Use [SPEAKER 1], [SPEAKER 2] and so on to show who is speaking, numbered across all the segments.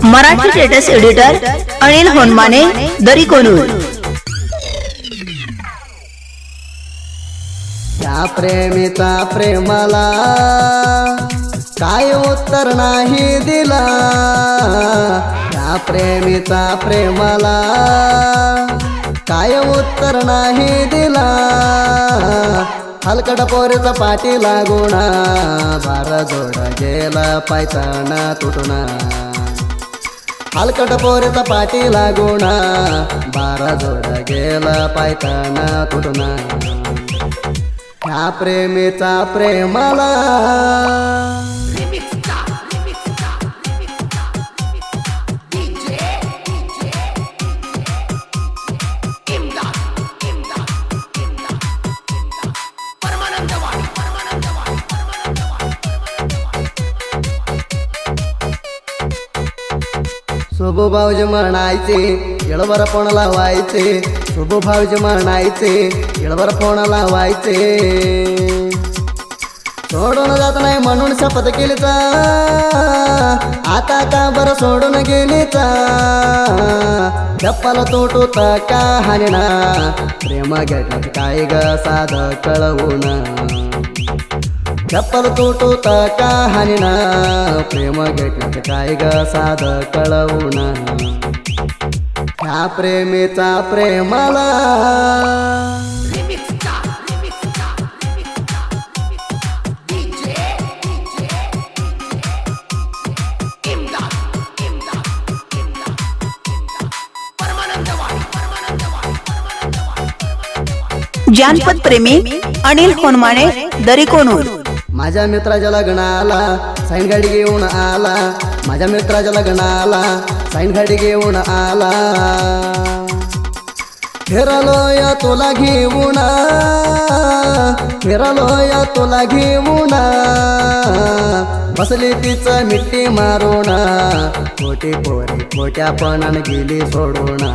[SPEAKER 1] Marathi status editor Anil Honmane Darikonur.
[SPEAKER 2] त्या प्रेमीचा प्रेमाला काय उत्तर नाही दिला, त्या प्रेमीचा प्रेमाला काय उत्तर नाही दिला। हलकट पोरीचा पाठी लागून बारा जोड गेला पायताना तुटून। हलकट पोरीचा पाठी लागून बारा जोड गेला पायताना तुटून। ह्या प्रेमीचा प्रेमाला शुभू भाऊजी म्हणायचे येळभर फोन लावायचे, शुभू भाऊजी म्हणायचे येळभर फोन लावायचे। सोडून जात नाही म्हणून शपथ केलीचा, आता का बरं सोडून गेलीचा। चप्पल तुटूत का हाणना, प्रेम घेतलं काय ग साध कळवून। चप्पल तुटूत का हाणना, प्रेम घेतलं काय ग साध कळवून। ह्या प्रेमीचा प्रेमाला
[SPEAKER 1] जानपद प्रेमी अनिल होनमाने दरीकोनूर।
[SPEAKER 2] माझ्या मित्राच्या लग्नाला साईन गाडी घेऊन आला, माझ्या मित्राच्या लग्नाला साईन गाडी घेऊन आला। फिरलो या तुला घेऊन, फिरलो या तुला घेऊन। बसली तिचं मिठी मारून, खोटी पोरी खोट्यापणान गेली सोडून।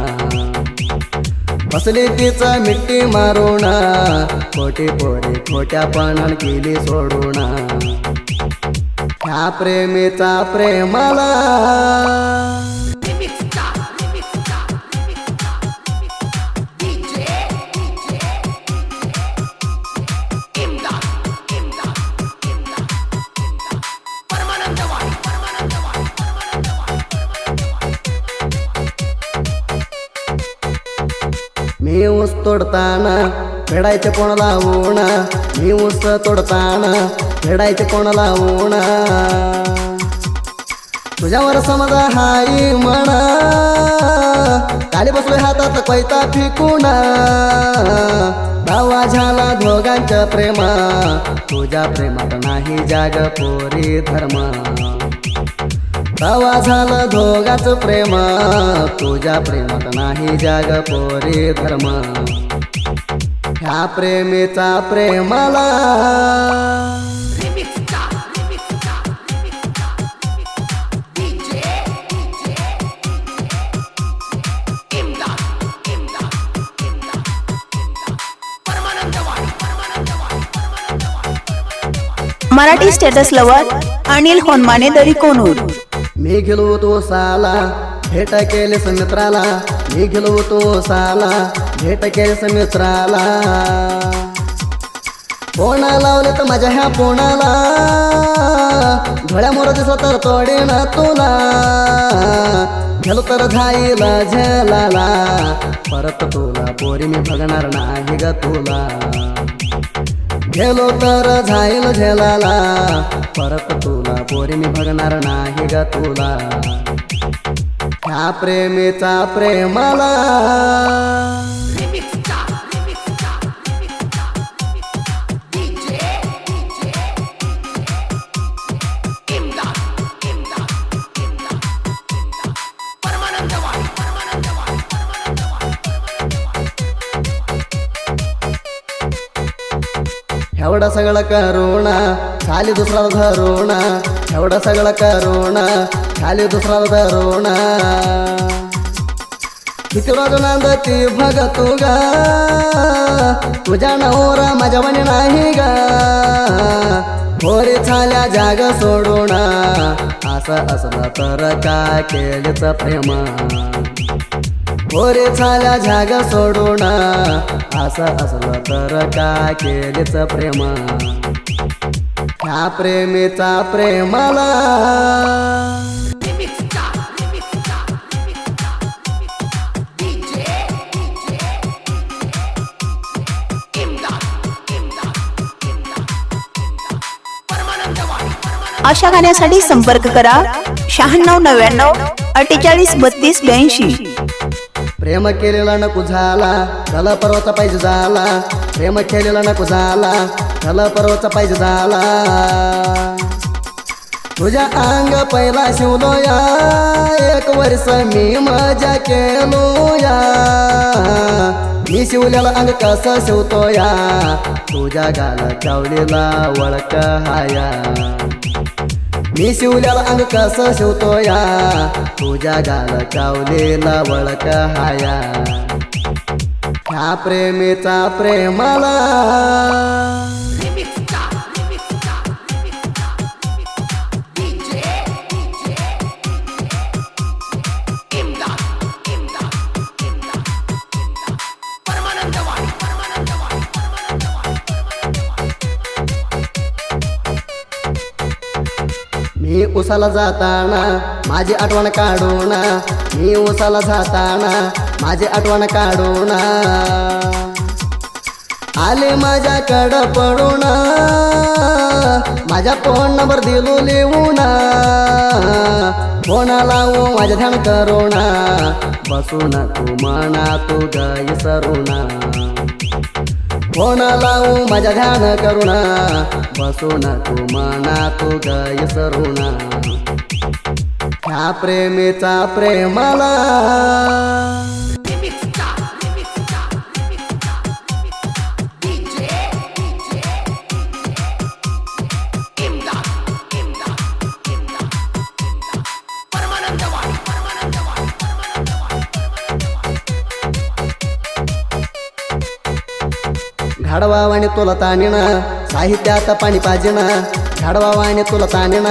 [SPEAKER 2] बसली तिचं मिठी मारून, खोटी पोरी खोट्यापणान गेली सोडून। ह्या प्रेमीचा प्रेमाला मी ऊस तोडताना फेडायचे कोण लावून, मी ऊस तोडताना फेडायचे कोण लावून। तुझ्यावर समज हाई म्हणा, खाली बसलोय हातात कोयता फिकून। दावा झाला दोघांच्या प्रेमा, तुझ्या प्रेमात नाही जाग पोरी धर्म। दावा झाला दोघाच प्रेम, तुझ्या प्रेमात नाही जाग पोरी धर्म। ह्या प्रेमीचा प्रेमाला
[SPEAKER 1] मराठी स्टेटस लवर अनिल होनमाने दरीकोनूर।
[SPEAKER 2] मी गेलो तो साला भेट केलेस मित्राला, मी गेलो तो साला भेट केलेस मित्राला। फोन लावले तर माझ्या ह्या फोनाला, धोळ्यामोर दिसत तर तोडेन तुला। गेलो तर झाईला झेलाला, परत तुला पोरी मी बघणार नाही ग तुला। गेलो तर झाईल झेलाला, परत तुला पोरी मी बघणार नाही ग तुला। ह्या प्रेमीचा प्रेमाला एवढं सगळं करून खाली दुसरा धरून, एवढं सगळं करून खाली दुसरा धरून। किती रोज नांदती भग तू ग, तुझ्या नवरा माझ्या म्हणे नाही ग। पोरी झाल्या जाग सोडून असं असलं तर काय केलेच प्रेम पोरी झाल्या जाग सोडून असं असलं तर काय केलेच प्रेम ह्या प्रेमीचा प्रेमाला
[SPEAKER 1] अशा गाण्यासाठी संपर्क करा 9699483282.
[SPEAKER 2] प्रेम केलेला नको झाला त्याला परवाचा पाहिजे झाला प्रेम केलेला नको झाला त्याला परवाचा पाहिजे झाला तुझ्या अंग पहिला शिवलो या 1 वर्ष मी मजा केलो या मी शिवलेला अंग कसं शिवतो या तुझ्या गाला चावलेला वळक हाया मी शिवलेला अंग कसं शिवतो या तुझ्या गाला चावलेला वळक हाया ह्या प्रेमीचा प्रेमाला मी उसाला जाताना माझी आठवण काढून मी उसाला जाताना माझी आठवण काढून आले माझ्याकडं पडून माझ्या फोन नंबर दिलो लिहून फोन लावू माझ्या ध्यान करून बसून तू म्हणा तू गय सरून फोन लावू माझ्या ध्यान करून बसून तू म्हणा तू गय सरून ह्या प्रेमीचा प्रेमाला घाडवावाने तुला ताणीन साहित्यात पाणी पाहिजेन घाडवावाने तुला ताणीन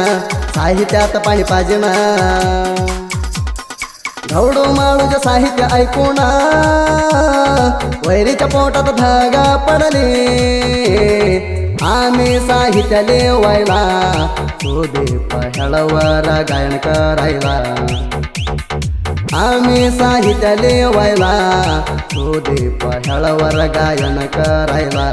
[SPEAKER 2] साहित्यात पाणी पाहिजेन घवडू माळूचे साहित्य ऐकून वैरीच्या पोटात धागा पडली आम्ही साहित्य लिवायला सुदीप हेळवर गायन करायला आम्ही साहित्य लिवायला सुदीप हेळवर गायन करायला